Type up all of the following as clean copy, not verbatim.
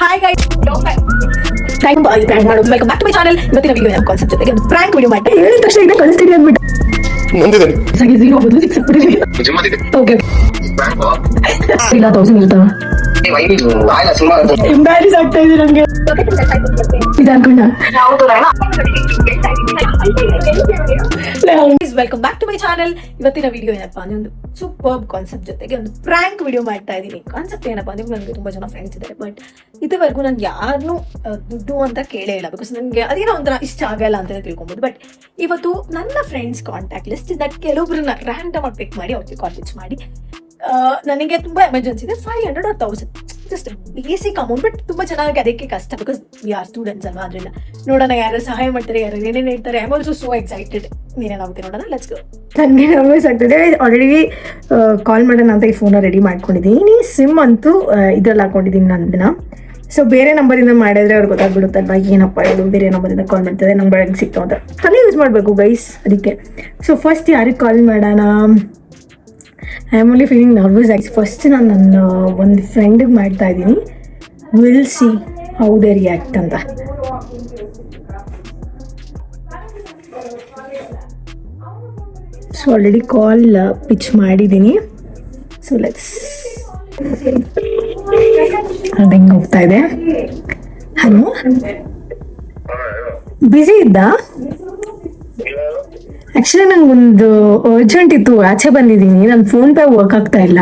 Hi guys, welcome back to my channel. ಇವತ್ತಿನ video concept ಜೊತೆಗೆ ಒಂದು ಪ್ರಾಂಕ್ ವಿಡಿಯೋ ಮಾಡಿ ಹೇಳಿದ ತಕ್ಷಣ ಇದೆ ಕಳಿಸ್ತೀನಿ ಅಂದ್ಬಿಟ್ಟು ನಂದಿದ್ದೇನೆ ಓಕೆ ಇಲ್ಲ 1000 ಇರ್ತಾವ. ಎಂಬ್ಯಾರಿಸ್ ಆಗ್ತಾ ಇದೆ ನಂಗೆ ಇದು ಅನ್ಕೊಂಡ. Welcome back to my channel. ಇವತ್ತಿನ ವಿಡಿಯೋ ಏನಪ್ಪಾ ಅಂದ್ರೆ ಒಂದು ಸೂಪರ್ ಕಾನ್ಸೆಪ್ಟ್ ಜೊತೆಗೆ ಒಂದು ಪ್ರಾಂಕ್ ವಿಡಿಯೋ ಮಾಡ್ತಾ ಇದ್ದೀನಿ. ಕಾನ್ಸೆಪ್ಟ್ ಏನಪ್ಪಾ ಅಂದ್ರೆ ನನಗೆ ತುಂಬಾ ಜನ ಫ್ರೆಂಡ್ಸ್ ಇದ್ದಾರೆ, ಬಟ್ ಇದುವರೆಗೂ ನಾನು ಯಾರನ್ನೂ ದುಡ್ಡು ಅಂತ ಕೇಳೇ ಇಲ್ಲ. ಬಿಕಾಸ್ ನನಗೆ ಅದೇನೋ ಒಂಥರ ಇಷ್ಟ ಆಗಲ್ಲ ಅಂತ ತಿಳ್ಕೊಬೋದು. ಬಟ್ ಇವತ್ತು ನನ್ನ ಫ್ರೆಂಡ್ಸ್ ಕಾಂಟ್ಯಾಕ್ಟ್ ಲಿಸ್ಟ್ ಇಂದ ಕೆಲವೊಬ್ಬರನ್ನ ರ್ಯಾಂಡಮ್ ಆಗಿ ಪಿಕ್ ಮಾಡಿ ಅವ್ರಿಗೆ ಕಾಲ್ ಮಾಡಿ ನನಗೆ ತುಂಬಾ ಎಮರ್ಜೆನ್ಸಿ ಇದೆ, 500 or 1000 just basic amount. But ತುಂಬಾ ಚೆನ್ನಾಗಿ ಅದಕ್ಕೆ ಕಷ್ಟ, ಬಿಕಾಸ್ ವಿ ಆರ್ ಸ್ಟೂಡೆಂಟ್ಸ್ ಅಲ್ವಾ. ಅದ್ರಿಂದ ನೋಡೋಣ ಯಾರು ಸಹಾಯ ಮಾಡ್ತಾರೆ, ಯಾರು ಏನೇನು ಹೇಳ್ತಾರೆ. I am also so excited. ನೀನೇನಾಗುತ್ತೆ ನೋಡೋಣ, ಲೆಟ್ಸ್ ಗೋ. ನನಗೆ ನರ್ವಸ್ ಆಗ್ತಿದೆ. ಆಲ್ರೆಡಿ ಕಾಲ್ ಮಾಡೋಣ ಅಂತ ಈ ಫೋನ ರೆಡಿ ಮಾಡ್ಕೊಂಡಿದ್ದೀನಿ. ಸಿಮ್ ಅಂತೂ ಇದ್ರಲ್ಲಿ ಹಾಕೊಂಡಿದ್ದೀನಿ ನಂದನ್ನ. ಸೊ ಬೇರೆ ನಂಬರಿಂದ ಮಾಡಿದ್ರೆ ಅವ್ರಿಗೆ ಗೊತ್ತಾಗ್ಬಿಡುತ್ತಲ್ವಾ ಏನಪ್ಪ ಇದು ಬೇರೆ ನಂಬರಿಂದ ಕಾಲ್ ಮಾಡ್ತಾರೆ, ನಂಬರ್ ಹೆಂಗೆ ಸಿಗ್ತಾವ ಅಂತ. ತಲೆ ಯೂಸ್ ಮಾಡಬೇಕು ಗೈಸ್ ಅದಕ್ಕೆ. ಸೊ ಫಸ್ಟ್ ಯಾರಿಗೆ ಕಾಲ್ ಮಾಡೋಣ? I am only feeling nervous ಆಗಿ. ಫಸ್ಟ್ ನಾನು ನನ್ನ ಒಂದು ಫ್ರೆಂಡಿಗೆ ಮಾಡ್ತಾ ಇದ್ದೀನಿ. Will see how they react ಅಂತ. ಸೊ ಆಲ್ರೆಡಿ ಕಾಲ್ ಪಿಚ್ ಮಾಡಿದ್ದೀನಿ. ಸೊ ಲೆಟ್ಸ್ ಅದು ಹೆಂಗೆ ಹೋಗ್ತಾ ಇದೆ. ಹಲೋ, ಬ್ಯುಸಿ ಇದ್ದ? ಆಕ್ಚುಲಿ ನಂಗೊಂದು ಅರ್ಜೆಂಟ್ ಇತ್ತು, ಆಚೆ ಬಂದಿದ್ದೀನಿ. ನನ್ನ ಫೋನ್ ಪೇ ವರ್ಕ್ ಆಗ್ತಾ ಇಲ್ಲ.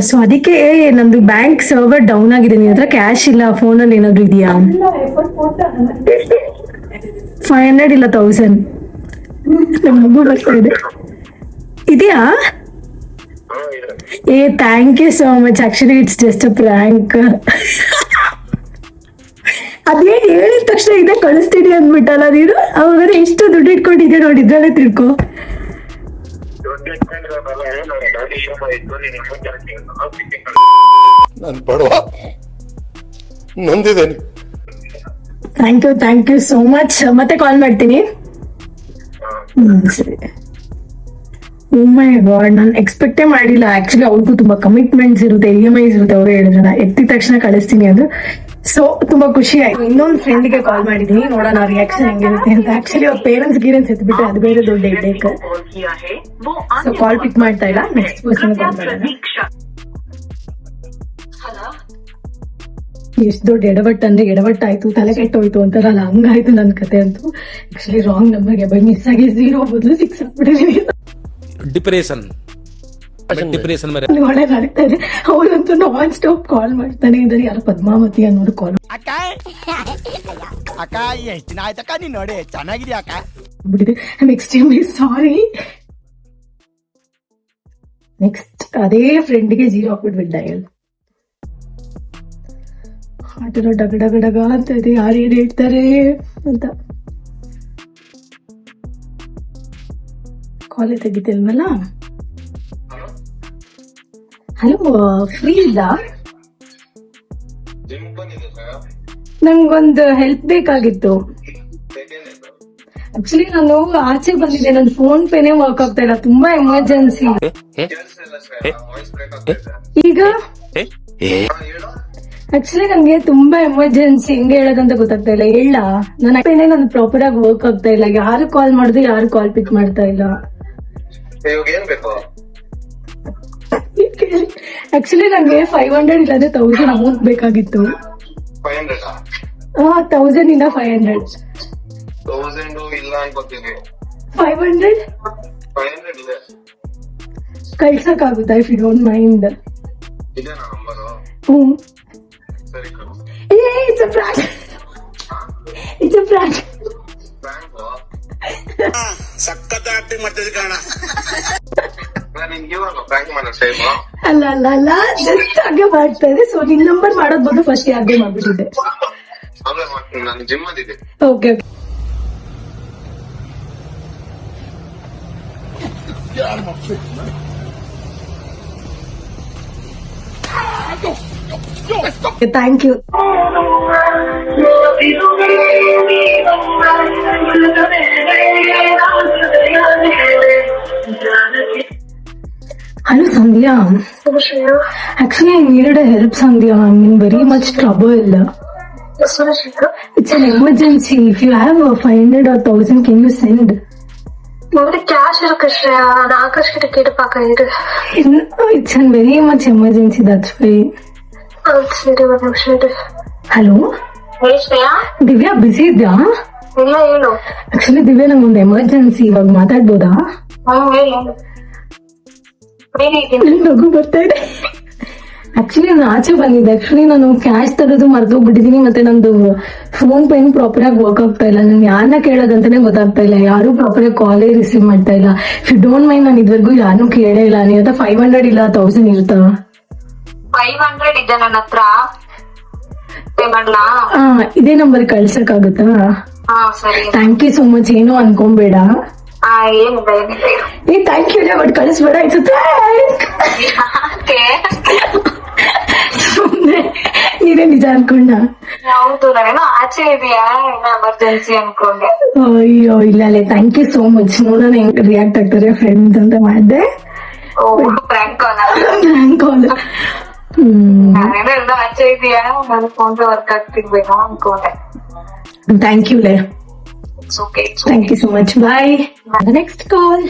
ಸೊ ಅದಕ್ಕೆ ನಂದು ಬ್ಯಾಂಕ್ ಸರ್ವರ್ ಡೌನ್ ಆಗಿದೆ. ನಿನ್ನ ಹತ್ರ ಕ್ಯಾಶ್ ಇಲ್ಲ, ಫೋನಲ್ಲಿ ಏನಾದ್ರು ಇದೆಯಾ? 500 ಇಲ್ಲ 1000 ನಮಗೂ ಬರ್ತಾ ಇದೆ. ಇದೆಯಾ? Thank you so much. Actually it's just a prank. ಅದೇ ಹೇಳಿದ ತಕ್ಷಣ ಇದೆ ಕಳಿಸ್ತೀನಿ ಅಂದ್ಬಿಟ್ಟಲ್ಲ ನೀನು. ಅವಾಗ ಎಷ್ಟು ದುಡ್ಡು ಇಟ್ಕೊಂಡಿದ್ದೆ ನೋಡಿ, ಇದ್ರಲ್ಲೇ ತಿಳ್ಕೊ. ನಾನು ಬಡವ, ನೊಂದಿದ್ದೇನೆ. Thank you so much. ಮತ್ತೆ ಕಾಲ್ ಮಾಡ್ತೀನಿ. ಸರಿ. ಓ ಮೈ ಗಾಡ್, ನಾನು ಎಕ್ಸ್ಪೆಕ್ಟೇ ಮಾಡಿಲ್ಲ. ಆಕ್ಚುಲಿ ಅವ್ರಿಗೂ ತುಂಬಾ ಕಮಿಟ್ಮೆಂಟ್ಸ್ ಇರುತ್ತೆ, EMIs ಇರುತ್ತೆ. ಅವರೇ ಹೇಳಿದ್ರೆ ಎತ್ತಿದ ತಕ್ಷಣ ಕಳಿಸ್ತೀನಿ ಅದು. ಸೊ ತುಂಬಾ ಖುಷಿ ಆಯ್ತು. ಇನ್ನೊಂದು ಫ್ರೆಂಡ್ಗೆ ಕಾಲ್ ಮಾಡಿದೀನಿ, ನೋಡೋಣ ರಿಯಾಕ್ಷನ್ ಹೆಂಗಿರುತ್ತೆ ಅಂತ. ಆಕ್ಚುಲಿ ಅವ್ರ ಪೇರೆಂಟ್ಸ್ ಎತ್ಬಿಟ್ಟು ಅದು ಬೇರೆ ದೊಡ್ಡ ಹೆಡ್ಡೇಕ್. ಸೊ ಕಾಲ್ ಪಿಕ್ ಮಾಡ್ತಾ ಇಲ್ಲ. ನೆಕ್ಸ್ಟ್ ಪರ್ಸನ್ ಕಾಲ್ ಮಾಡೋಣ. ಎಷ್ಟು ದೊಡ್ಡ ಎಡವಟ್ಟು ಅಂದ್ರೆ ಎಡವಟ್ಟಾಯ್ತು, ತಲೆ ಕೆಟ್ಟೋಯ್ತು ಅಂತಾರಲ್ಲ, ಹಂಗಾಯ್ತು ನನ್ನ ಕತೆ ಅಂತೂ. ಆಕ್ಚುಲಿ ರಾಂಗ್ ನಂಬರ್ಗೆ ಬೈ ಮಿಸ್ ಆಗಿ 0 ಬದಲು 6 ಆಗ್ಬಿಟ್ಟಿದೀನಿ. ಡಿಪ್ರೆಷನ್ ಒಳ್ಳೆ ನಡೀತಾ ಇದೆ. ಅವರಂತೂ ನಾನ್ ಸ್ಟಾಪ್ ಕಾಲ್ ಮಾಡ್ತಾನೆ ಇದ್ದಾರೆ. ಯಾರು ಪದ್ಮಾವತಿ ಅನ್ನೋರು ಕಾಲ್ ಎಷ್ಟು ದಿನ ಆಯ್ತಕ್ಕ ನೀನ್ ನೋಡಿ ಚೆನ್ನಾಗಿದ್ಯಾ ಅಕ್ಕ ಬಿಟ್ಟಿದೆ. Extremely sorry. ನೆಕ್ಸ್ಟ್ ಅದೇ ಫ್ರೆಂಡ್ಗೆ 0 ಹಾಕ್ಬಿಟ್ಬಿಟ್ಟು ಡಯಲ್. ಆಟೋ ಡಗ ಅಂತ ಇದೆ, ಯಾರು ಏನ್ ಹೇಳ್ತಾರೆ ಅಂತ. ಕಾಲೇ ತೆಗಿತಿಲ್ವಲ್ಲ. ಹಲೋ, ಫ್ರೀ ಇಲ್ಲ? ನಂಗೊಂದು ಹೆಲ್ಪ್ ಬೇಕಾಗಿತ್ತು. ಆಕ್ಚುಲಿ ನಾನು ಆಚೆ ಬಂದಿದ್ದೆ, ನನ್ನ ಫೋನ್ ಪೇನೇ ವರ್ಕ್ ಆಗ್ತಾ ಇಲ್ಲ, ತುಂಬಾ ಎಮರ್ಜೆನ್ಸಿ. ಈಗ ಆಕ್ಚುಲಿ ನಂಗೆ ತುಂಬಾ ಎಮರ್ಜೆನ್ಸಿ, ಹೆಂಗೆ ಹೇಳೋದಂತ ಗೊತ್ತಾಗ್ತಾ ಇಲ್ಲ. ಹೇಳ, ನನ್ನ ಪೇನೇ ನನ್ ಪ್ರಾಪರ್ ಆಗಿ ವರ್ಕ್ ಆಗ್ತಾ ಇಲ್ಲ. ಯಾರು ಕಾಲ್ ಮಾಡಿದ್ರು ಯಾರು ಕಾಲ್ ಪಿಕ್ ಮಾಡ್ತಾ ಇಲ್ಲ. ಆಕ್ಚುಲಿ ನಂಗೆ 500 ಇಲ್ಲದೆ 1000 ಅಮೌಂಟ್ ಬೇಕಾಗಿತ್ತು. 1000 ಇಂದ 500 ಕಳ್ಸಕ್ಕಾಗುತ್ತಾ? If you don't mind. It's a prank. ಸಖತ್ ಆಕ್ಟಿಂಗ್ ಮಾಡ್ತಿದ್ದೆ ಕಾಣ. ಅಲ್ಲ ಜಸ್ಟ್ ಹಾಗೆ ಮಾಡ್ತಾ ಇದೆ. ಸೊ ನಿನ್ ನಂಬರ್ ಮಾಡೋದ್ ಬಂದು ಫಸ್ಟ್ ಹಾಗೆ ಮಾಡ್ಬಿಟ್ಟಿದ್ದೆ. Okay thank you. Hello, Sandhya. Shreya. Actually, I needed a help, Sandhya. I'm in very much trouble. Yes, Shreya. It's an emergency. If you have 500 or 1000, can you send? என்கிட்ட cash இருக்கு ஸ்ரேயா. நான் ஆகாஷ் கிட்ட கேட்டு பாக்கேன் இரு. It's a very much emergency, that's why. ಸರಿ ಒಂದು ನಿಮಿಷ ಇರು. Hello? ಹೇ ಶ್ರೇಯಾ. ದಿವ್ಯಾ ಬಿಸಿ ಇದ್ಯಾ? ಇಲ್ಲ ಹೇಳು. ಆಕ್ಚುಲಿ ದಿವ್ಯಾ ನಂಗೊಂದು ಎಮರ್ಜೆನ್ಸಿ, ಇವಾಗ ಮಾತಾಡ್ಬೋದಾ? ಹೇಳು. ನಗು ಬರ್ತಾ ಇದೆ. ಆಕ್ಚುಲಿ ನಾನು ಆಚೆ ಬಂದಿದ್ದೆ. ಆಕ್ಚುಲಿ ನಾನು ಕ್ಯಾಶ್ ತರೋದು ಮರ್ತೋಗ್ಬಿಟ್ಟಿದೀನಿ, ಮತ್ತೆ ನಂದು ಫೋನ್ ಪೇನ್ ಪ್ರಾಪರ್ ಆಗಿ ವರ್ಕ್ ಆಗ್ತಾ ಇಲ್ಲ. ನನ್ ಯಾರನ್ನ ಕೇಳೋದಂತಾನೆ ಗೊತ್ತಾಗ್ತಾ ಇಲ್ಲ. ಯಾರು ಪ್ರಾಪರ್ ಆಗಿ ಕಾಲೇ ರಿಸೀವ್ ಮಾಡ್ತಾ ಇಲ್ಲ. ಇಫ್ ಯು ಡೋಂಟ್ ಮೈಂಡ್, ನಾನು ಇದುವರೆಗೂ ಯಾರನ್ನೂ ಕೇಳೇ ಇಲ್ಲ. ನೀವ್ 500 ಇಲ್ಲ 1000 ಇರ್ತಾ? 500 ಇದೆ ನನ್ನ ಹತ್ರ. ಪೇ ಮಾಡ್ಲಾ? ಇದೇ ನಂಬರ್ ಕಳ್ಸಕ್ಕಾಗುತ್ತಾ? ಸರಿ. Thank you so much. ಏನೋ ಅನ್ಕೊಂಬೇಡ. ಏನಿಲ್ಲ ಏನಿಲ್ಲ ಇರು. Thank you. ಬಟ್ ಕಳಿಸ್ಬೇಡ. ನೀನೇ ನಿಜ ಅನ್ಕೊಂಡ? ಹೌದು, ನಾನೇನೋ ಆಚೆ ಇದೆಯಾ ಏನೋ ಎಮರ್ಜೆನ್ಸಿ ಅನ್ಕೊಂಡೆ. ಅಯ್ಯೋ ಇಲ್ಲ ಅಲ್ಲೇ. Thank you so much. ನೋಡೋಣ ಹೆಂಗ್ ರಿಯಾಕ್ಟ್ ಆಗ್ತಾರೆ ಫ್ರೆಂಡ್ಸ್ ಅಂತ ಮಾಡಿದೆ. Prank call. ನಾನೇನೋ ಎಲ್ಲ ಆಚೆ ಇದೆಯಾ, ನನ್ನ ಫೋನ್ ವರ್ಕ್ ಆಗ್ತಿರ್ಬೇಕು ಅನ್ಕೊಂಡೆ. ಥ್ಯಾಂಕ್ ಯು ಲೇ. It's okay. Thank you so much. Bye. Next call.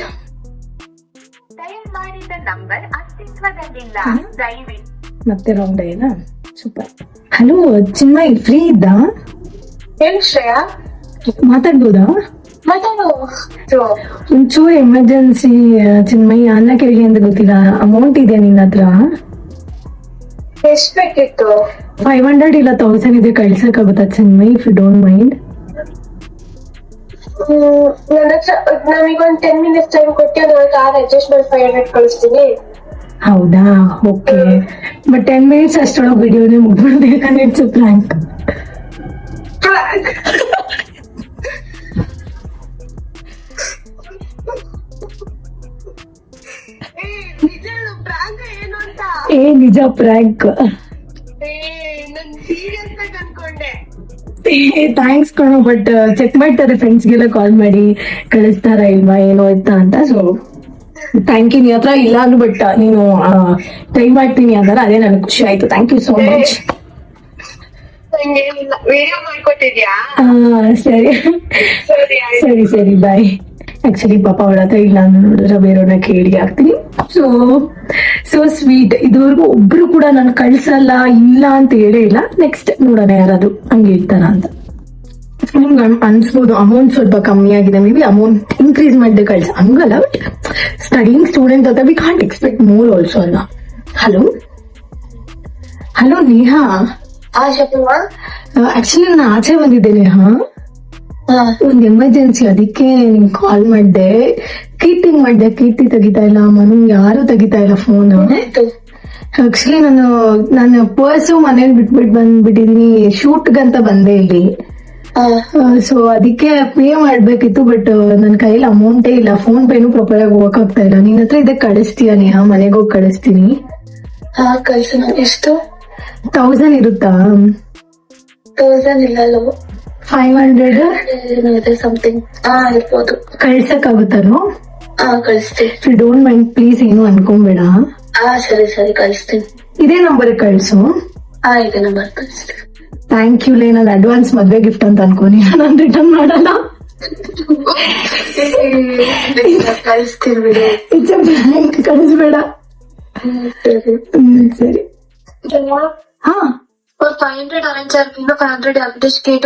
Dial ಮಾಡಿದ ನಂಬರ್ ಅಸ್ತಿತ್ವದಲ್ಲಿಲ್ಲ, ದಯವಿಟ್ಟು ಮತ್ತೆ ರಾಂಗ್ ಡೇನಾ? ಸೂಪರ್. ಹಲೋ ಚಿನ್ಮಯ್, ಫ್ರೀ ಇದ್ದ? ಹೇಳಿ ಶ್ರೇಯಾ. ಮಾತಾಡ್ಬೋದಾ? ಮಾತಾಡು. ಒಂಚೂರು ಎಮರ್ಜೆನ್ಸಿ ಚಿನ್ಮಯ್. ಅನ್ನ ಕೇಳಿ ಅಂತ ಗೊತ್ತಿಲ್ಲ. ಅಮೌಂಟ್ ಇದೆಯಾ ನಿನ್ನ ಹತ್ರ? ಎಷ್ಟ್ ಬೇಕಿತ್ತು? 500 ಇಲ್ಲ 1000 ಇದೆ. ಕಳ್ಸಕ್ಕಾಗುತ್ತಾ Chinmay, if you don't mind? ನನ್ನ ಹತ್ರ ನಮಗೊಂದು 10 minutes ಟೈಮ್ ಕೊಟ್ಟು ನಾನು ಕಾರ್ ಅಡ್ಜಸ್ಟ್ ಮಾಡಿ 500 ಕಳಿಸ್ತೀನಿ. ಹೌದಾ? ಓಕೆ. ಬಟ್ 10 minutes ಅಷ್ಟೊಳಗೆ ವಿಡಿಯೋನೇ ಮುಗ್ಬಿಡ್ಬೇಕಂದ್ರೆ ಇಟ್ಸ್ ಪ್ರ್ಯಾಂಕ್. ನಿಜ ಪ್ರ್ಯಾಂಕ್. ಥ್ಯಾಂಕ್ಸ್ ಕಣೋ. ಬಟ್ ಚೆಕ್ ಮಾಡ್ತಾರೆ ಫ್ರೆಂಡ್ಸ್ಗೆಲ್ಲ ಕಾಲ್ ಮಾಡಿ ಕಳಿಸ್ತಾರ ಇಲ್ವಾ ಏನೋ ಇತ್ತಾ ಅಂತ. So thank you. ನೀ ಹತ್ರ ಇಲ್ಲ ಅಂದ್ರು ಬಟ್ ನೀನು ಟ್ರೈ ಮಾಡ್ತೀನಿ ಅಂದ್ರೆ ಅದೇ ನನಗೆ ಖುಷಿ ಆಯ್ತು. Thank you so much. Video ಮಾಡ್ಕೊಟ್ಟಿದ್ಯಾ? ಸರಿ ಸರಿ ಸರಿ ಬಾಯ್. ಆಕ್ಚುಲಿ ಪಾಪ ಅವಳ ಹತ್ರ ಇಲ್ಲ ಅಂದ್ರೆ ನೋಡಿದ್ರೆ ಬೇರೆಯವ್ರನ್ನ ಕೇಳಿ ಹಾಕ್ತೀನಿ. So sweet. ಇದುವರೆಗೂ ಒಬ್ರು ಕೂಡ ನಾನು ಕಳ್ಸಲ್ಲ ಇಲ್ಲ ಅಂತ ಹೇಳೇ ಇಲ್ಲ. ನೆಕ್ಸ್ಟ್ ನೋಡೋಣ ಯಾರಾದ್ರು ಹಂಗೆ ಇರ್ತಾರ ಅಂತ. ನಿಮ್ಗೆ ಅನ್ಸ್ಬೋದು ಅಮೌಂಟ್ ಸ್ವಲ್ಪ ಕಮ್ಮಿ ಆಗಿದೆ, ಮೇ ಬಿ ಅಮೌಂಟ್ ಇನ್ಕ್ರೀಸ್ ಮಾಡಿದೆ ಕಳ್ಸ. ಹಂಗಲ್ಲ, ಬಟ್ ಸ್ಟಡಿಂಗ್ ಸ್ಟೂಡೆಂಟ್ ಅಂತ we can't expect more also ಅಲ್ಲ. Hello hello Neha. ಆಕ್ಚುಲಿ ನಾನು ಆಚೆ ಬಂದಿದ್ದೆ ನೇಹಾ. ಒಂದ್ ಎಮರ್ಜೆನ್ಸಿ, ಅದಕ್ಕೆ ನಿಂಗೆ ಕಾಲ್ ಮಾಡ್ದೆ. ಕೀರ್ತಿಂಗ್ ಮಾಡ್ದೆ. ಕೀರ್ತಿ ತೆಗಿತಾ ಇಲ್ಲ, ಮನು ಯಾರು ತೆಗಿತಾ ಇಲ್ಲ ಫೋನ್. ಆಕ್ಚುಲಿ ನಾನು ಪರ್ಸು ಮನೇಲಿ ಬಿಟ್ಬಿಟ್ಟು ಬಂದ್ಬಿಟ್ಟಿದೀನಿ. ಶೂಟ್ಗಂತ ಬಂದೆ ಇಲ್ಲಿ. ಸೊ ಅದಕ್ಕೆ ಪೇ ಮಾಡ್ಬೇಕಿತ್ತು, ಬಟ್ ನನ್ ಕೈಯಲ್ಲಿ ಅಮೌಂಟೇ ಇಲ್ಲ. ಫೋನ್ ಪೇನು ಪ್ರಾಪರ್ ಆಗಿ ವರ್ಕ್ ಆಗ್ತಾ ಇಲ್ಲ. ನಿನ್ ಹತ್ರ ಇದಕ್ಕೆ ಕಳಿಸ್ತೀಯ ನೇಹಾ? ಮನೆಗೆ ಹೋಗಿ ಕಳಿಸ್ತೀನಿ. ಕಳ್ಸೋಣ. ಎಷ್ಟು? 1000 ಇರುತ್ತಾ? 1000 ಇಲ್ಲ, 500 ಸಮಥಿಂಗ್ ಇರ್ಬೋದು. ಕಳ್ಸಕ್ಕಾಗುತ್ತಾನೋ? ಕಳಿಸ್ತೀನಿ. If you don't mind please, ಏನು ಅನ್ಕೊಂಬೇಡ. ಸರಿ ಸರಿ ಕಳಿಸ್ತೀನಿ. ಇದೇ ನಂಬರ್ ಕಳ್ಸು. ಇದೆ ನಂಬರ್ ಕಳಿಸ್ತೀನಿ. ಥ್ಯಾಂಕ್ ಯು ಲೇ. ನಾನು ಅಡ್ವಾನ್ಸ್ ಮದ್ವೆ ಗಿಫ್ಟ್ ಅಂತ ಅನ್ಕೋನಿ, ನಾನು ರಿಟರ್ನ್ ಮಾಡಲ್ಲ. ಕಳಿಸ್ತೀನಿ ಬಿಡು. ಕಳಿಸ್ಬೇಡ. ಸರಿ. ಹಾ 500 ಅರೇಂಜ್ ಆಗ್ತೀನಿ. 500 ಅಪ್ಡೇಟ್ ಕೇಟ್.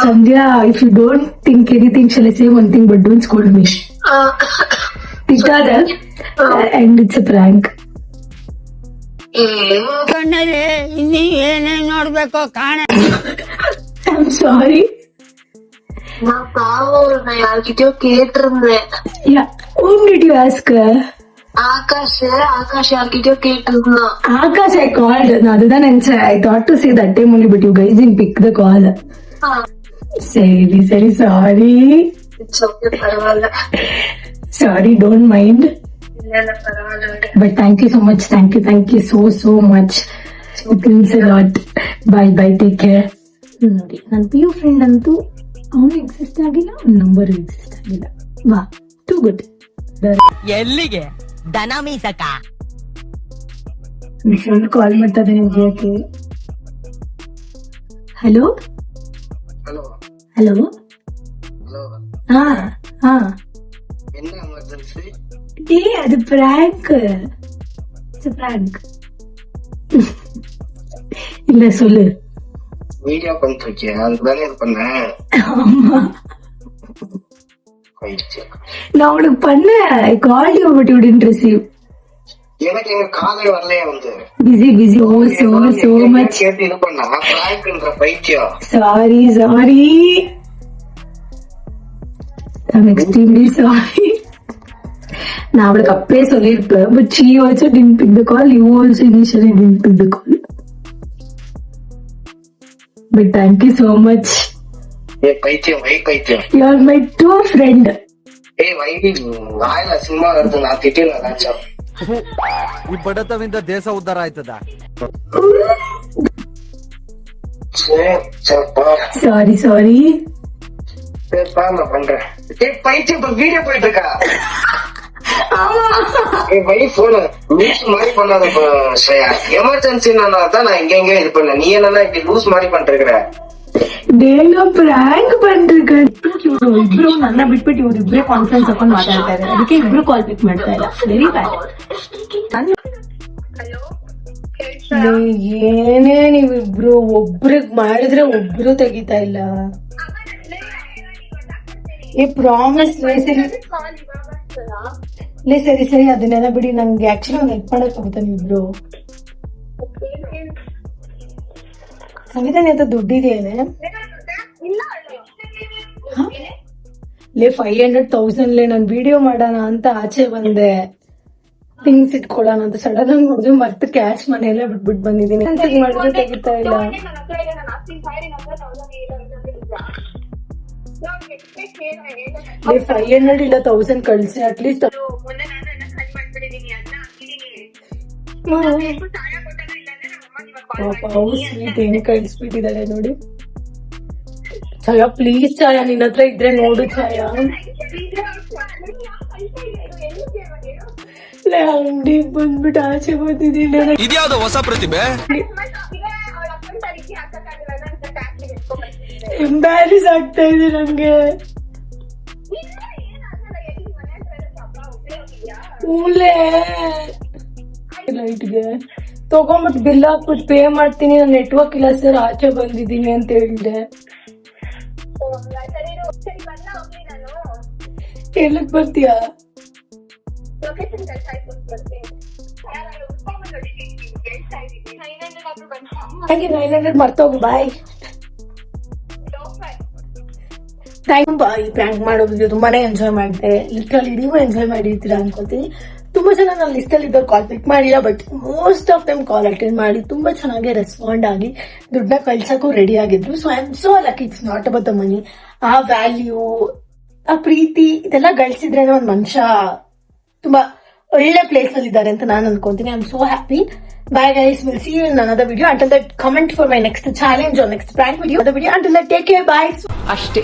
Sandhya, if you don't think anything shall I say one thing, but don't scold me. ತಿಕ್ಕಾದ ಅಂಡ್ ಇಟ್ಸ್ ಅ ಪ್ರ್ಯಾಂಕ್. ಇನ್ನೀ ಏನೇನ್ ನೋಡ್ಬೇಕು ಕಾಣ. I am sorry. நான் யார்கிட்டயோ கேட்டிருந்தேன். Whom did you ask? Akash யார்கிட்டயோ கேட்டிருந்தான். Akash, I called. நான் அதுதான் நினைச்சேன். I thought to say that time only, but you guys didn't pick the call. சரி சரி, சாரி. இட்ஸ் ஓகே, பரவாயில்ல. Sorry, don't mind. இல்ல பரவாயில்ல. But thank you so much. Thank you so much. It means a lot. Bye, take care. ನೋಡಿ, ನನ್ನ PU friend ಅಂತೂ ಅವನು exist ಆಗಿಲ್ಲ, ನಂಬರ್ ಎಕ್ಸಿಸ್ಟ್ ಆಗಿಲ್ಲ. ವಾ, ಟೂ ಗುಡ್. ಎಲ್ಲಿಗೆ ದನ ಮೀಸಕ ಫ್ರೆಂಡ್ ಕಾಲ್ ಮಾಡ್ತಾರೆ ಯಾಕೆ? ಹಲೋ ಹಲೋ ಹಲೋ ಹಲೋ ಹಾ ಹಾ என்ன எமர்ஜென்சி? அது பிராங்க் பிராங்க் இல்ல சொல்லு. வீடியோ பண்ணிட்டு இருக்கியா? அதுதானே இது பண்ணேன். ஆமா போயிடுச்சு. நான் உனக்கு பண்ணேன் call you but you didn't receive. எனக்கு எங்க காலே வரலையே வந்து. பிஸி ஓ சோ மச். கேட்டு இது பண்ணா பிராங்க்ன்ற பைத்தியம். Sorry I'm extremely sorry. நான் அவளுக்கு அப்பவே சொல்லியிருப்பேன் but she also didn't pick the call. You also initially didn't pick the call. But thank you so much. ஏய் பைத்தியம் வை பைத்தியம். You are my true friend. ಏಯ್ ವೈಗಿ ವಾಯಲ ಸಿನಿಮಾ ನಡೆದು ನಾ ತಿಟ್ಟಿಲ್ಲ ರಾಜ. ಈ ಬಡತವಿಂದ ದೇಶ ಉದ್ಧಾರ ಆಯ್ತದ. Sorry. சரிப்பா நான் பண்றேன். ஏய் பைத்தியம் இப்ப வீடியோ போயிட்டு இருக்கா? ஏய் வை போன லூஸ் மாதிரி பண்ணாத ஸ்ரேயா. எமர்ஜென்சினால தான் நான் எங்க இது பண்ணேன். நீ என்னன்னா இப்படி லூஸ் மாதிரி பண்ணிட்டு ಡೇನ ಪ್ರ್ಯಾಂಕ್ ಬಂದಿರ್ಗ ಇಬ್ರು ನನ್ನ ಬಿಟ್ಬಿಟ್ಟು ಇವ್ರು ಇಬ್ರೇ ಕಾನ್ಫರೆನ್ಸ್ ಹಾಕೊಂಡು ಮಾತಾಡ್ತಾ ಇದ್ದಾರೆ. ಅದಕ್ಕೆ ಇಬ್ರು ಕಾಲ್ ಪಿಕ್ ಮಾಡ್ತಾ ಇಲ್ಲ. Very bad. ಏನೇ ನೀವಿಬ್ರು ಒಬ್ರಿಗ್ ಮಾಡಿದ್ರೆ ಒಬ್ರು ತೆಗಿತಾ ಇಲ್ಲ. ಏ ಪ್ರಾಮಿಸ್ ಸರಿ ಅದನ್ನೆಲ್ಲ ಬಿಡಿ. ನಂಗೆ ಆಕ್ಚುಲಿ ಒಂದು ಹೆಲ್ಪ್ ಮಾಡಕ್ ಹೋಗುತ್ತಾ ನೀವಿಬ್ರು? ಸಂಗೀತ ಅಂತ ದುಡ್ಡಿದೆಯೇನೆ? ಲೇ 500,000 ನಾನು ವಿಡಿಯೋ ಮಾಡೋಣ ಅಂತ ಆಚೆ ಬಂದೆ. ಥಿಂಗ್ಸ್ ಇಟ್ಕೊಳ್ಳೋಣ ಅಂತ ಸಡನ್ ಆಗಿ ನೋಡಿದ್ರೆ ಮತ್ತೆ ಕ್ಯಾಶ್ ಮನೆಯಲ್ಲೇ ಬಿಟ್ಬಿಟ್ಟು ಬಂದಿದ್ದೀನಿ. ಚೆಕ್ ಮಾಡಿದ್ರೆ ತೆಗಿತಾ ಇಲ್ಲ. 500 ಇಲ್ಲ 1000 ಕಳ್ಸಿ ಅಟ್ಲೀಸ್ಟ್. ಸ್ವೀಟ್ ಏನ್ ಕಳಿಸ್ಬಿಟ್ಟಿದ್ದಾಳೆ ನೋಡಿ. ಛಾಯಾ ಪ್ಲೀಸ್ ಛಾಯಾ ನಿನ್ನ ಹತ್ರ ಇದ್ರೆ ನೋಡು ಛಾಯಾ. ಅಂಗಡಿ ಬಂದ್ಬಿಟ್ಟು ಆಚೆ ಬಂದಿದ್ದೀನಿ. ಇದ್ಯಾವ್ದು ಹೊಸ ಪ್ರತಿಭೆ? ಎಂಬ್ಯಾರಿಸ್ ಆಗ್ತಾ ಇದೆ ನಂಗೆ. ಲೈಟ್ಗೆ ತಗೊಂಡ್ಬಿಟ್ಟು ಬಿಲ್ ಹಾಕ್ಬಿಟ್ಟು ಪೇ ಮಾಡ್ತೀನಿ. ನಾನು ನೆಟ್ವರ್ಕ್ ಇಲ್ಲ ಸರ್ ಆಚೆ ಬಂದಿದ್ದೀನಿ ಅಂತ ಹೇಳಿದೆ. ಎಲ್ಲಿಗ್ ಬರ್ತೀಯಾ? ಹಾಗೆ 900 ಮರ್ತೋಗು. ಬಾಯ್. ಬಾಯ್. ಪ್ರ್ಯಾಂಕ್ ಮಾಡೋದು ತುಂಬಾನೇ ಎಂಜಾಯ್ ಮಾಡಿದೆ. ಲಿಟ್ರಲಿ ನೀವು ಎಂಜಾಯ್ ಮಾಡಿರ್ತೀರಾ ಅನ್ಕೋತೀನಿ. ತುಂಬಾ ಜನ ನನ್ನ ಲಿಸ್ಟ್ ಅಲ್ಲಿ ಇದ್ದವ್ರು ಕಾಲ್ ಪಿಕ್ ಮಾಡಿಲ್ಲ, but most of time call attend ಮಾಡಿ ತುಂಬಾ ಚೆನ್ನಾಗಿ ರೆಸ್ಪಾಂಡ್ ಆಗಿ ದುಡ್ಡನ್ನ ಕಳ್ಸಕ್ಕೂ ರೆಡಿ ಆಗಿದ್ರು. So I am so lucky. It's not about the money. ಆ ವ್ಯಾಲ್ಯೂ, ಆ ಪ್ರೀತಿ ಇದೆಲ್ಲ ಗಳಿಸಿದ್ರೆ ಒಂದ್ ಮನುಷ್ಯ ತುಂಬಾ ಒಳ್ಳೆ ಪ್ಲೇಸ್ ಅಲ್ಲಿ ಇದ್ದಾರೆ ಅಂತ ನಾನು ಅನ್ಕೊಂತೀನಿ. I am so happy. Bye guys, we'll see you in another video. Until that, comment for my next challenge or next prank video. Until that, take care. Bye. ಅಷ್ಟೇ.